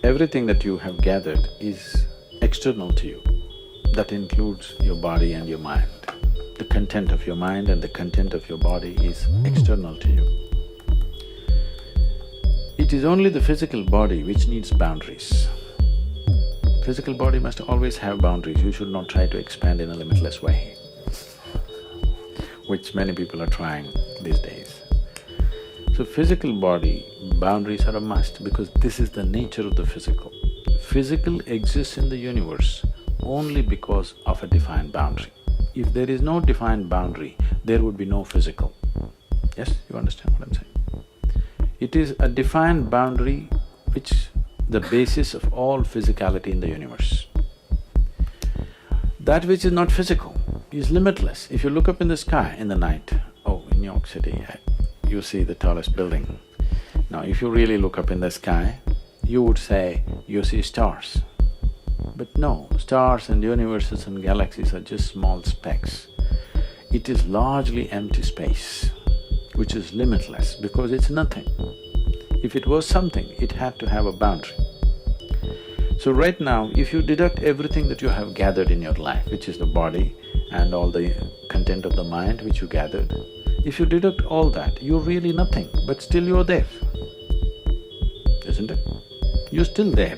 Everything that you have gathered is external to you. That includes your body and your mind. The content of your mind and the content of your body is external to you. It is only the physical body which needs boundaries. Physical body must always have boundaries, you should not try to expand in a limitless way, which many people are trying these days. So physical body, boundaries are a must because this is the nature of the physical. Physical exists in the universe only because of a defined boundary. If there is no defined boundary, there would be no physical. Yes, you understand what I'm saying? It is a defined boundary which is the basis of all physicality in the universe. That which is not physical is limitless. If you look up in the sky in the night, oh, in New York City, you see the tallest building. Now, if you really look up in the sky, you would say you see stars. But no, stars and universes and galaxies are just small specks. It is largely empty space, which is limitless because it's nothing. If it was something, it had to have a boundary. So right now, if you deduct everything that you have gathered in your life, which is the body and all the content of the mind which you gathered, if you deduct all that, you're really nothing, but still you're there, isn't it? You're still there,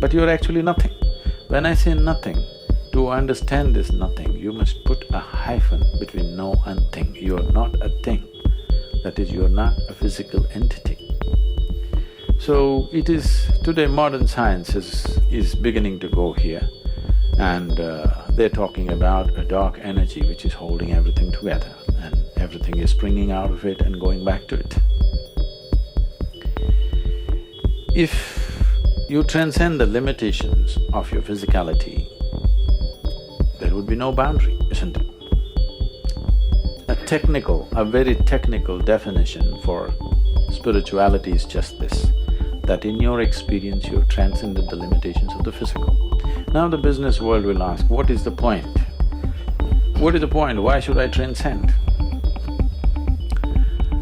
but you're actually nothing. When I say nothing, to understand this nothing, you must put a hyphen between no and thing. You're not a thing, that is, you're not a physical entity. So it is… today modern science is beginning to go here and they're talking about a dark energy which is holding everything together and everything is springing out of it and going back to it. If you transcend the limitations of your physicality, there would be no boundary, isn't it? A very technical definition for spirituality is just this, that in your experience you've transcended the limitations of the physical. Now the business world will ask, what is the point? What is the point? Why should I transcend?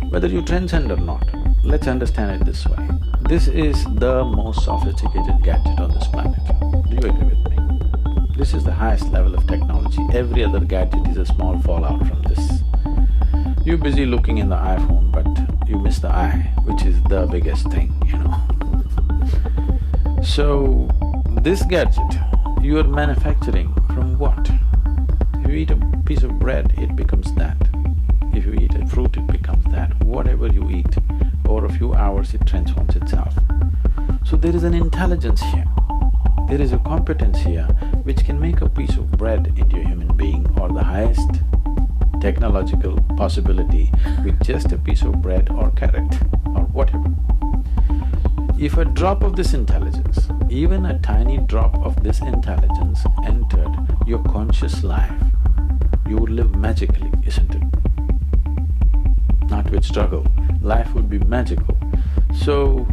Whether you transcend or not, let's understand it this way. This is the most sophisticated gadget on this planet. Do you agree with me? This is the highest level of technology. Every other gadget is a small fallout from this. You're busy looking in the iPhone, but you miss the eye, which is the biggest thing, you know. So, this gadget, you are manufacturing from what? If you eat a piece of bread, it becomes that. If you eat a fruit, it becomes that. Whatever you eat, over a few hours it transforms itself. So there is an intelligence here, there is a competence here which can make a piece of bread into a human being or the highest technological possibility with just a piece of bread or carrot or whatever. If a drop of this intelligence, even a tiny drop of this intelligence entered your conscious life, you would live magically, isn't it? Not with struggle, life would be magical. So,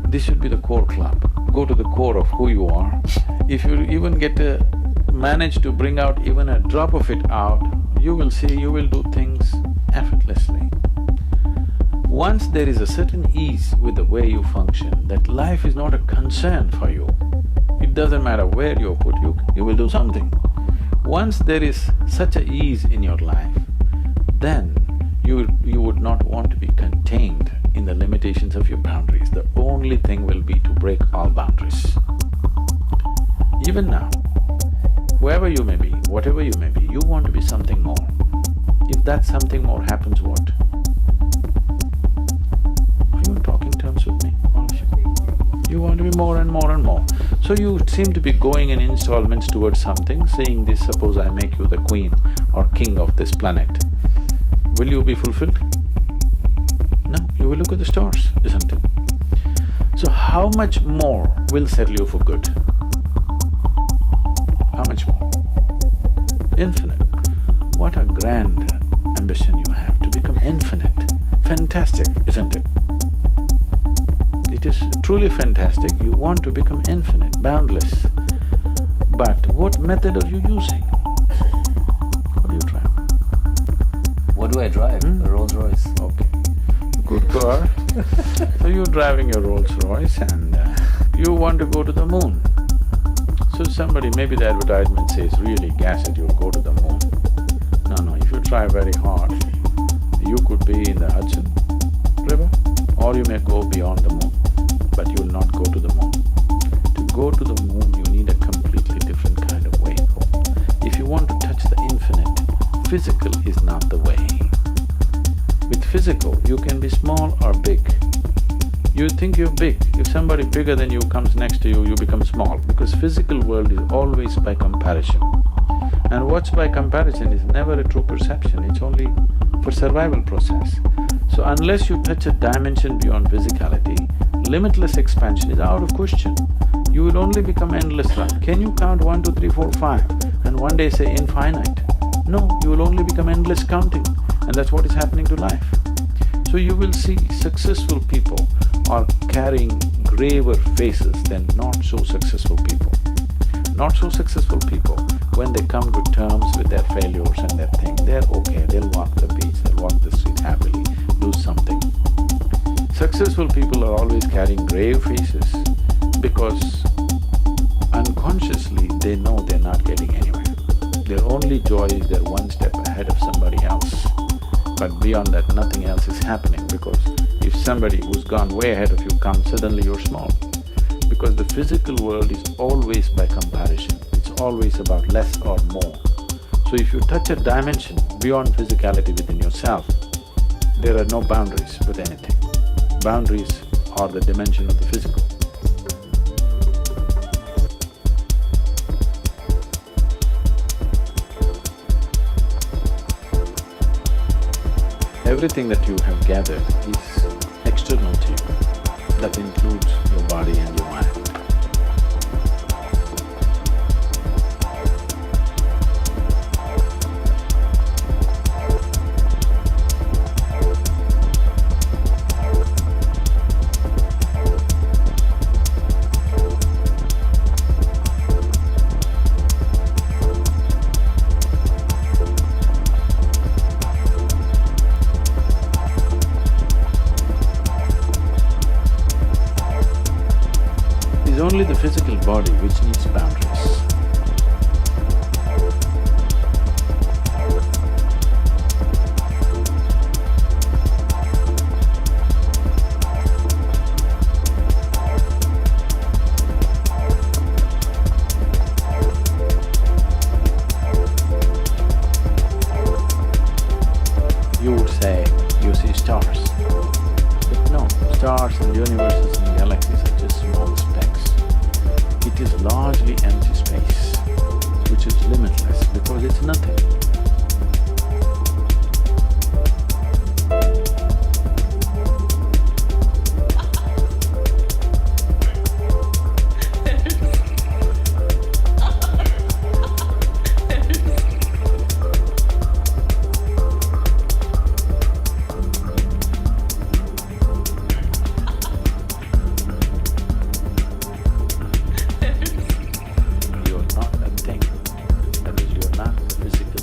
this should be the core club. Go to the core of who you are. If you even manage to bring out even a drop of it out, you will see you will do things effortlessly. Once there is a certain ease with the way you function, that life is not a concern for you. It doesn't matter where you're put, you will do something. Once there is such a ease in your life, then you would not want to be contained in the limitations of your boundaries. The only thing will be to break all boundaries. Even now, whoever you may be, whatever you may be, you want to be something more. If that something more happens, what? Are you in talking terms with me, all of you? You want to be more and more and more. So you seem to be going in installments towards something, saying this, suppose I make you the queen or king of this planet. Will you be fulfilled? No, you will look at the stars, isn't it? So how much more will settle you for good? How much more? Infinite. What a grand ambition you have, to become infinite. Fantastic, isn't it? It is truly fantastic, you want to become infinite, boundless. But what method are you using? What do you drive? What do I drive? A Rolls Royce. Okay. Good car. So you're driving your Rolls Royce and you want to go to the moon. So somebody, maybe the advertisement says, really gas it, you'll go to the moon. No, if you try very hard, you could be in the Hudson River or you may go beyond the moon, but you will not go to the moon. To go to the moon, you need a completely different kind of vehicle. If you want to touch the infinite, physical is not the way. With physical, you can be small or big. You think you're big, if somebody bigger than you comes next to you, you become small, because physical world is always by comparison. And what's by comparison is never a true perception, it's only for survival process. So unless you touch a dimension beyond physicality, limitless expansion is out of question. You will only become endless run. Can you count 1, 2, 3, 4, 5 and one day say infinite? No, you will only become endless counting, and that's what is happening to life. So you will see successful people are carrying graver faces than not so successful people. Not so successful people, when they come to terms with their failures and their thing, they're okay, they'll walk the beach, they'll walk the street happily, do something. Successful people are always carrying grave faces because unconsciously they know they're not getting anywhere. Their only joy is they're one step ahead of somebody else. But beyond that, nothing else is happening, because if somebody who's gone way ahead of you comes, suddenly you're small. Because the physical world is always by comparison, it's always about less or more. So if you touch a dimension beyond physicality within yourself, there are no boundaries with anything. Boundaries are the dimension of the physical. Everything that you have gathered is external to you. That includes your body and your mind. It's only the physical body which needs boundaries. You would say, you see stars. But no, stars and universes and galaxies are just small specks. It is largely empty space, which is limitless because it's nothing. You're not a thing, that is, you're not physical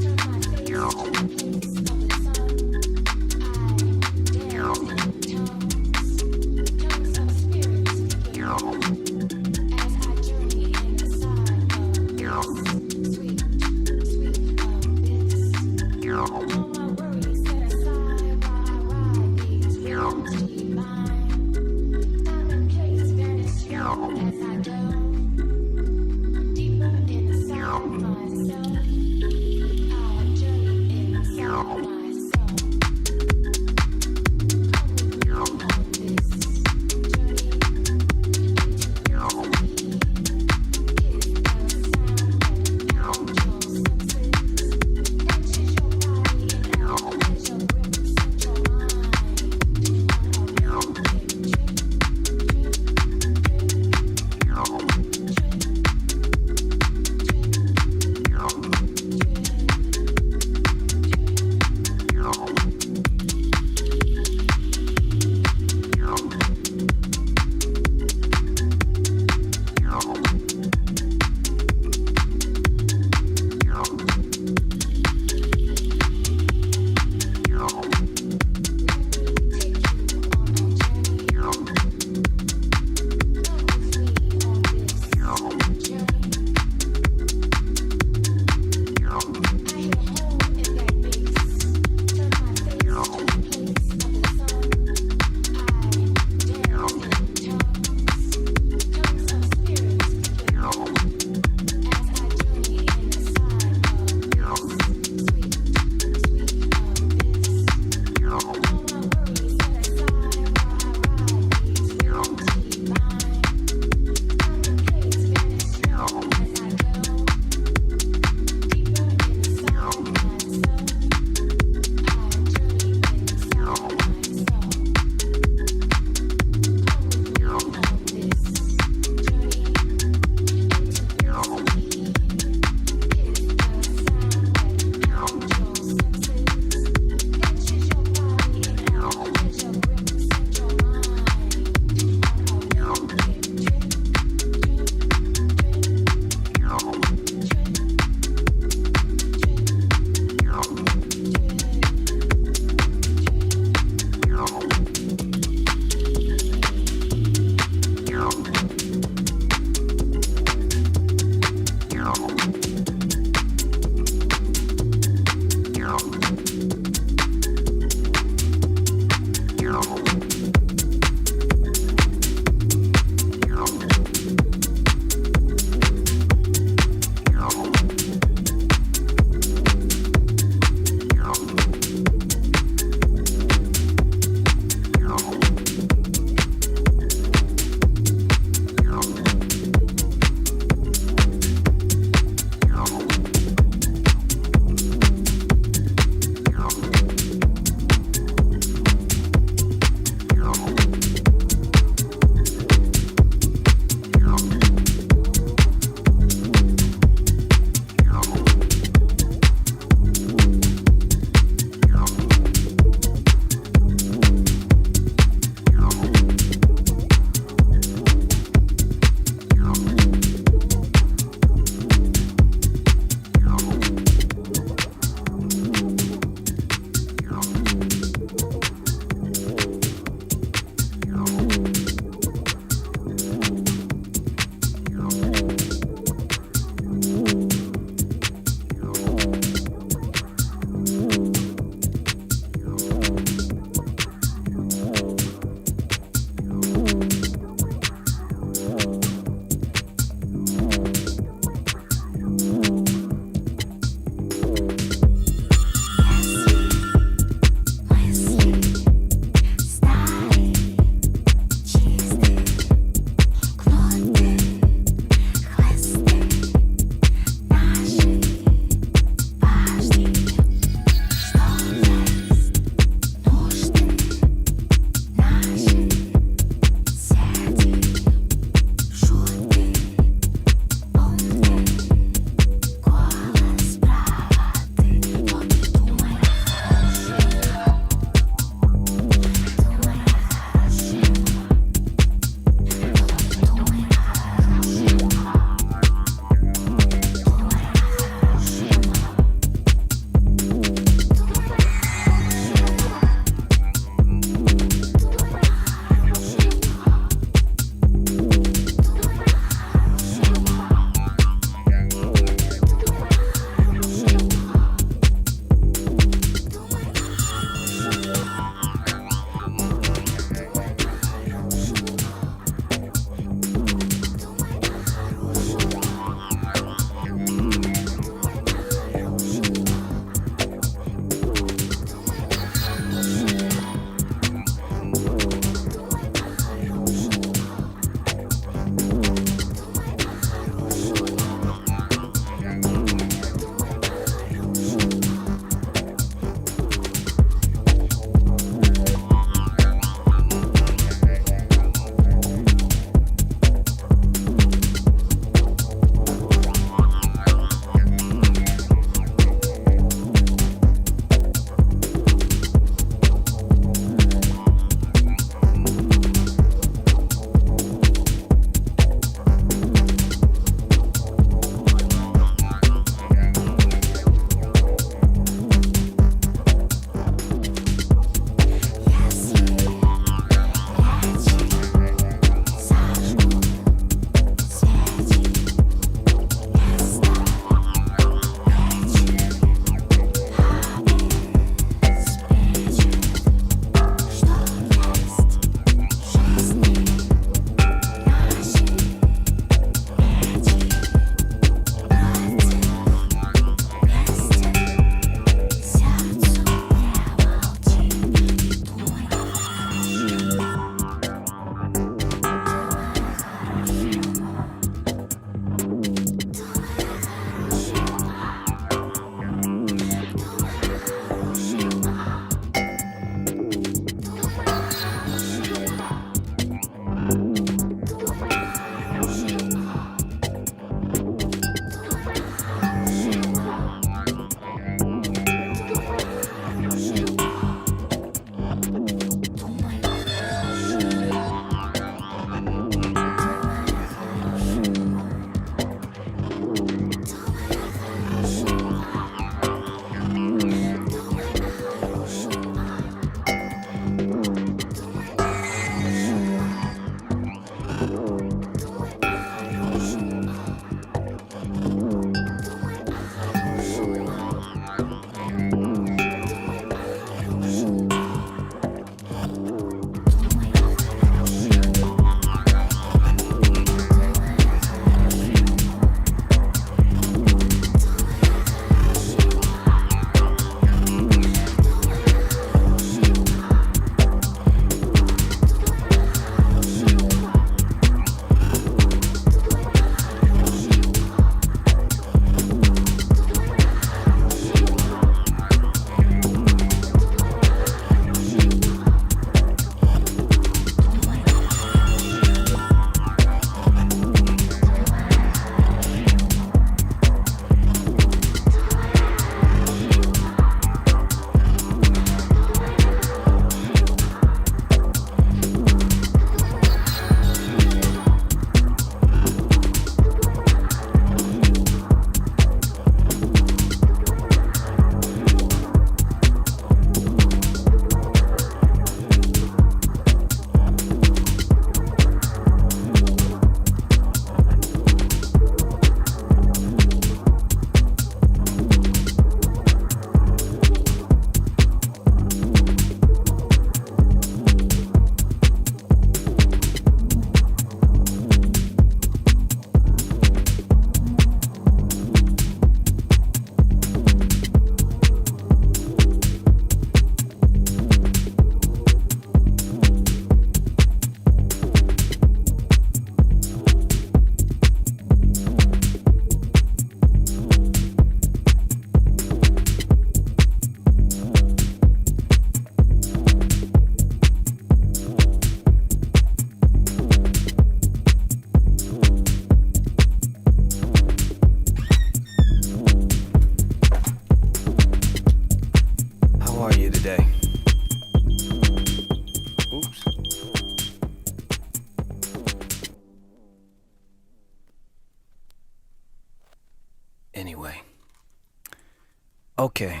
Okay,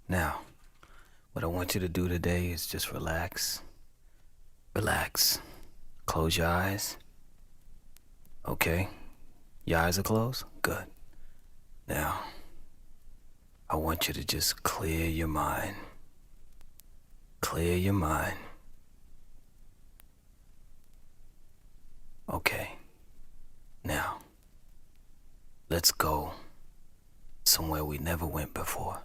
now, what I want you to do today is just relax. Relax. Close your eyes. Okay, your eyes are closed? Good. Now, I want you to just clear your mind. Clear your mind. Okay, now, let's go somewhere we never went before.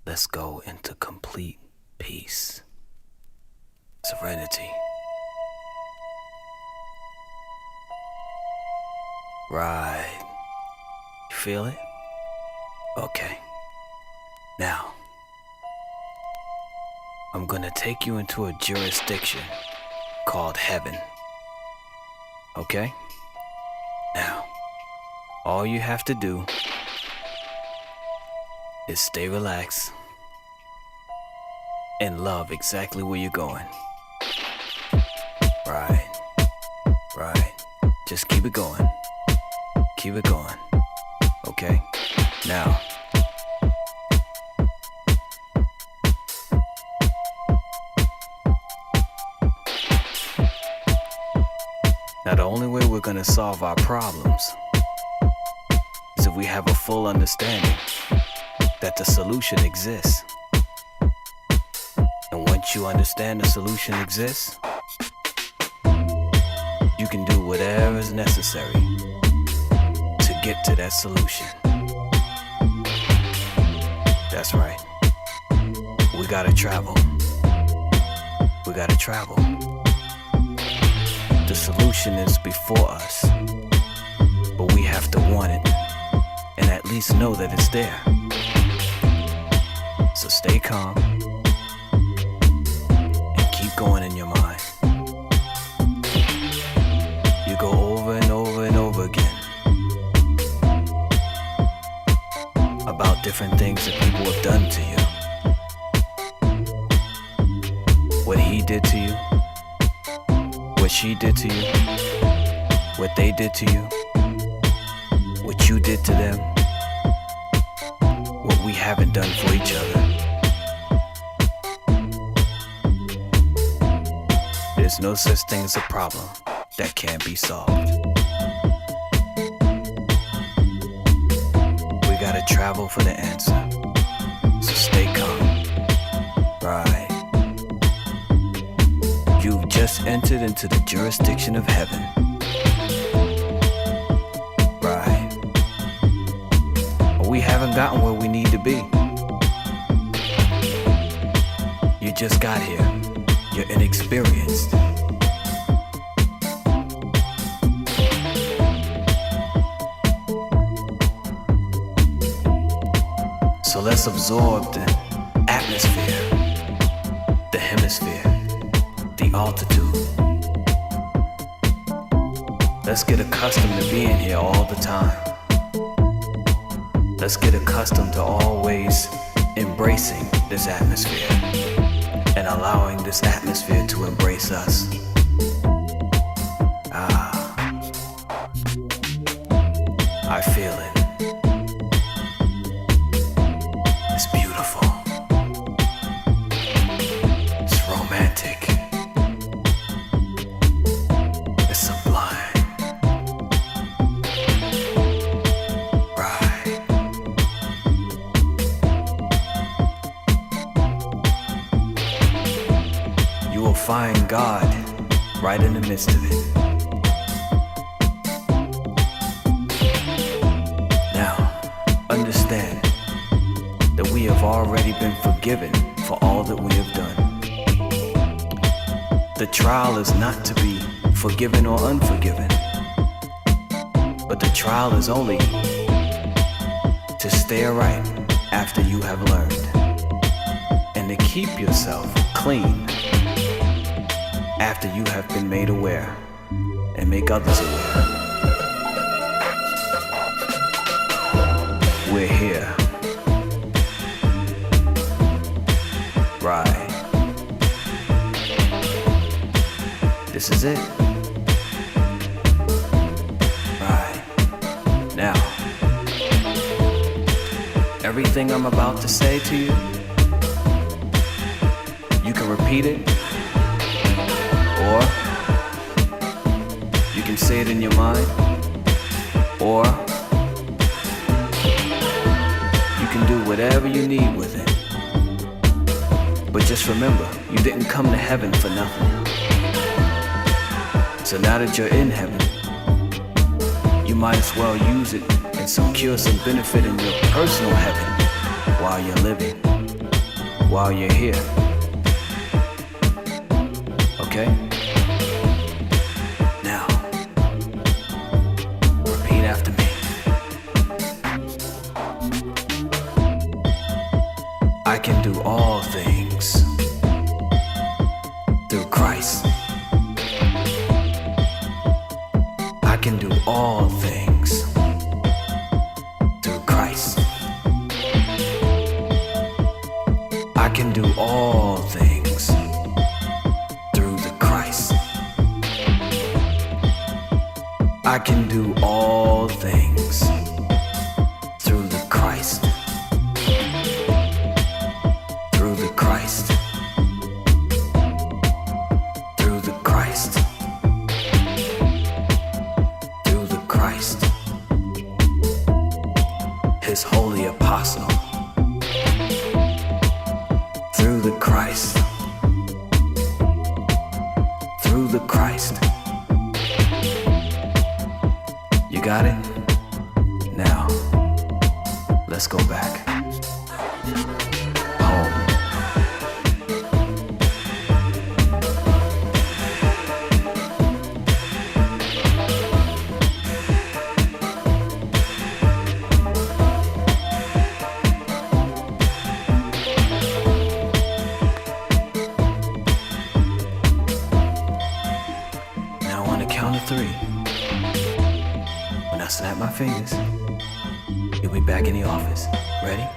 Let's go into complete peace, serenity. Right. You feel it? Okay. Now, I'm gonna take you into a jurisdiction called heaven. Okay? Now, all you have to do is stay relaxed and love exactly where you're going. Right. Right. Just keep it going. Keep it going. Okay? Now, the only way we're gonna solve our problems is if we have a full understanding that the solution exists. And once you understand the solution exists, you can do whatever is necessary to get to that solution. That's right. We gotta travel. We gotta travel. The solution is before us, but we have to want it and at least know that it's there. So stay calm and keep going in your mind. You go over and over and over again about different things that people have done to you. What he did to you, what she did to you, what they did to you, what you did to them, what we haven't done for each other. There's no such thing as a problem that can't be solved. We gotta travel for the answer, so stay calm. Right. You've just entered into the jurisdiction of heaven. Right. But we haven't gotten where we need to be. You just got here. You're inexperienced. So let's absorb the atmosphere, the hemisphere, the altitude. Let's get accustomed to being here all the time. Let's get accustomed to always embracing this atmosphere and allowing this atmosphere to embrace us. I feel it. It's beautiful. It's romantic. It's sublime. Right. You will find God right in the midst of it. Understand that we have already been forgiven for all that we have done. The trial is not to be forgiven or unforgiven, but the trial is only to stay right after you have learned and to keep yourself clean after you have been made aware and make others aware. We're here. Right. This is it. Right. Now, everything I'm about to say to you, you can repeat it, or you can say it in your mind, or you can do whatever you need with it. But just remember, you didn't come to heaven for nothing. So now that you're in heaven, you might as well use it and secure some benefit in your personal heaven while you're living, while you're here. Okay? Now, repeat after me. I can do all things through Christ. I can do all things through Christ. I can do all things through the Christ. I can do all things through the Christ. Through the Christ. Through the Christ. Through the Christ. His holy apostle. Through the Christ. Through the Christ. You got it? Now, let's go back home. Now on the count of 3, when I snap my fingers, you'll be back in the office. Ready?